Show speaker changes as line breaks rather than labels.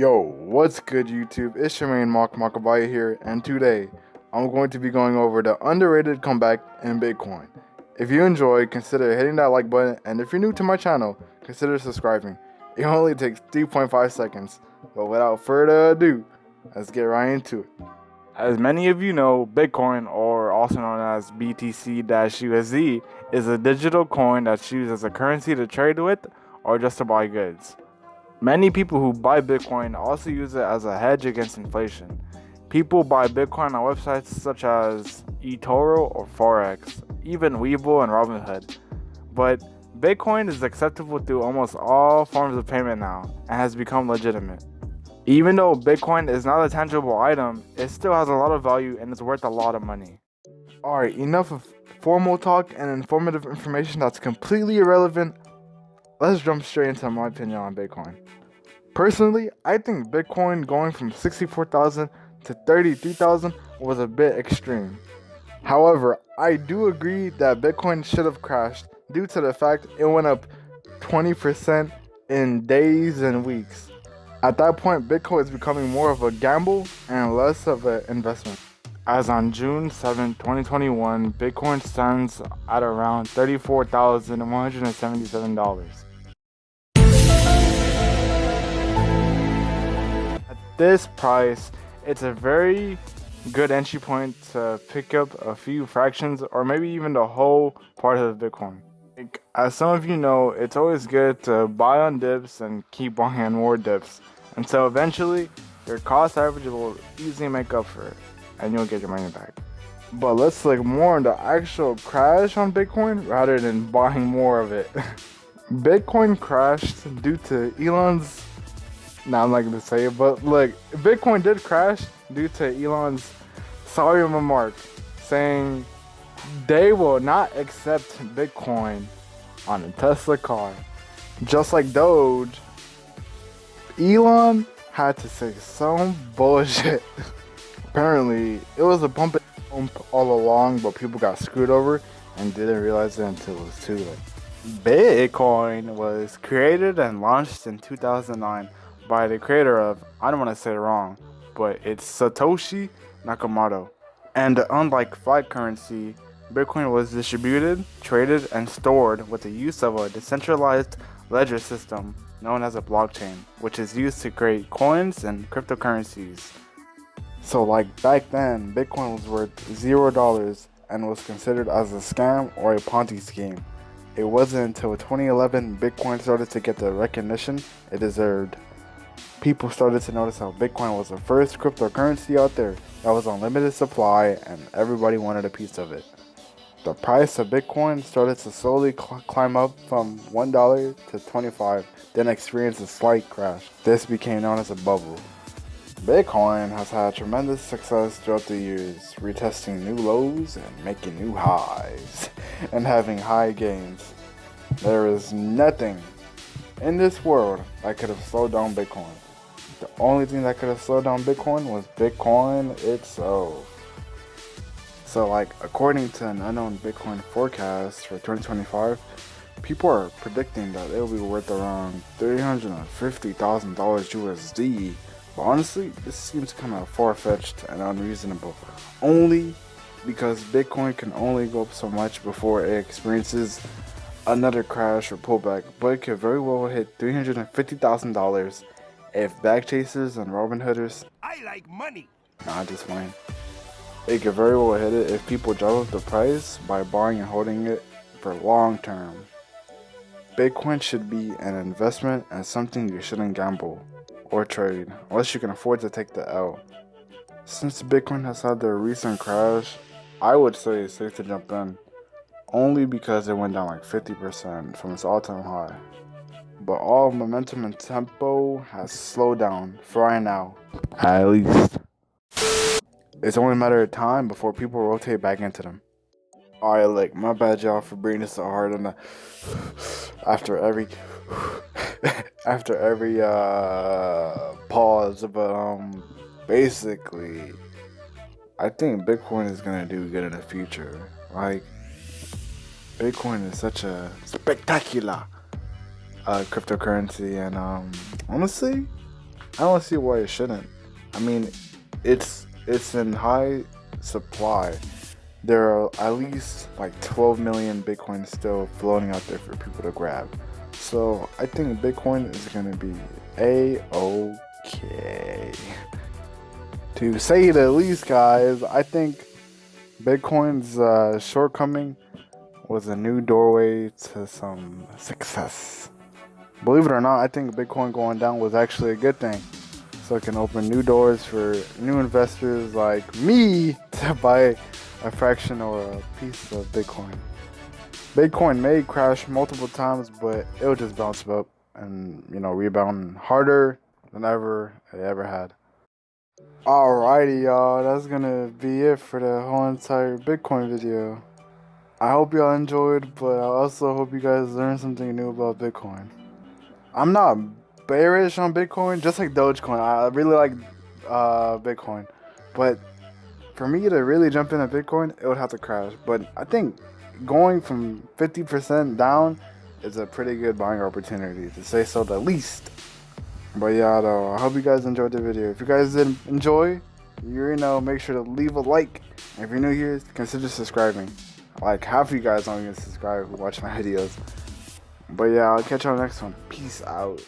Yo, what's good YouTube? It's your main Mark Makabaya here, and today I'm going to be going over the underrated comeback in Bitcoin. If you enjoy, consider hitting that like button, and if you're new to my channel, consider subscribing. It only takes 3.5 seconds, but without further ado, let's get right into it. As many of you know, Bitcoin, or also known as BTC-USD, is a digital coin that's used as a currency to trade with or just to buy goods. Many people who buy Bitcoin also use it as a hedge against inflation. People buy Bitcoin on websites such as eToro or Forex, even Webull and Robinhood. But Bitcoin is acceptable through almost all forms of payment now and has become legitimate. Even though Bitcoin is not a tangible item, it still has a lot of value and is worth a lot of money. Alright, enough of formal talk and informative information that's completely irrelevant. Let's jump straight into my opinion on Bitcoin. Personally, I think Bitcoin going from 64,000 to 33,000 was a bit extreme. However, I do agree that Bitcoin should have crashed due to the fact it went up 20% in days and weeks. At that point, Bitcoin is becoming more of a gamble and less of an investment. As on June 7, 2021, Bitcoin stands at around $34,177. At this price, it's a very good entry point to pick up a few fractions or maybe even the whole part of the Bitcoin. As some of you know, it's always good to buy on dips and keep buying on more dips until eventually your cost average will easily make up for it and you'll get your money back. But let's look more on the actual crash on Bitcoin rather than buying more of it. Bitcoin crashed due to Elon's... Now I'm not going to say it, but look, Bitcoin did crash due to Elon's sorry remark saying they will not accept Bitcoin on a Tesla car. Just like Doge, Elon had to say some bullshit. Apparently, it was a pump all along, but people got screwed over and didn't realize it until it was too late. Bitcoin was created and launched in 2009 by the creator of, I don't want to say it wrong, but it's Satoshi Nakamoto. And unlike fiat currency, Bitcoin was distributed, traded, and stored with the use of a decentralized ledger system known as a blockchain, which is used to create coins and cryptocurrencies. So like back then, Bitcoin was worth $0 and was considered as a scam or a Ponzi scheme. It wasn't until 2011 Bitcoin started to get the recognition it deserved. People started to notice how Bitcoin was the first cryptocurrency out there that was on limited supply and everybody wanted a piece of it. The price of Bitcoin started to slowly climb up from $1 to $25, then experienced a slight crash. This became known as a bubble. Bitcoin has had tremendous success throughout the years, retesting new lows and making new highs, and having high gains. There is nothing in this world that could have slowed down Bitcoin. The only thing that could have slowed down Bitcoin was Bitcoin itself. So like, according to an unknown Bitcoin forecast for 2025, people are predicting that it will be worth around $350,000 USD. But honestly, this seems kind of far-fetched and unreasonable. Only because Bitcoin can only go up so much before it experiences another crash or pullback. But it could very well hit $350,000 if backchasers and Robinhooders...
I like money!
Nah, just fine. It could very well hit it if people drive up the price by buying and holding it for long term. Bitcoin should be an investment and something you shouldn't gamble or trade unless you can afford to take the L. Since Bitcoin has had their recent crash, I would say it's safe to jump in, only because it went down like 50% from its all-time high. But all momentum and tempo has slowed down for right now, at least. It's only a matter of time before people rotate back into them. Alright, look, my bad y'all for bringing this so hard on the after every pause, but basically I think Bitcoin is gonna do good in the future. Like, Bitcoin is such a spectacular cryptocurrency, and honestly, I don't see why it shouldn't. I mean, it's in high supply. There are at least like 12 million Bitcoin still floating out there for people to grab. So I think Bitcoin is gonna be a-okay. To say the least, guys, I think Bitcoin's shortcoming was a new doorway to some success. Believe it or not, I think Bitcoin going down was actually a good thing. So it can open new doors for new investors like me to buy a fraction or a piece of Bitcoin. Bitcoin may crash multiple times, but it'll just bounce up and, rebound harder than it ever had. Alrighty, y'all. That's gonna be it for the whole entire Bitcoin video. I hope y'all enjoyed, but I also hope you guys learned something new about Bitcoin. I'm not bearish on Bitcoin, just like Dogecoin. I really like Bitcoin, but for me to really jump into Bitcoin, it would have to crash. But I think going from 50% down is a pretty good buying opportunity, to say so the least. But yeah, though, I hope you guys enjoyed the video. If you guys did enjoy, make sure to leave a like. And if you're new here, consider subscribing. Like half of you guys don't even subscribe who watch my videos. But yeah, I'll catch you on the next one. Peace out.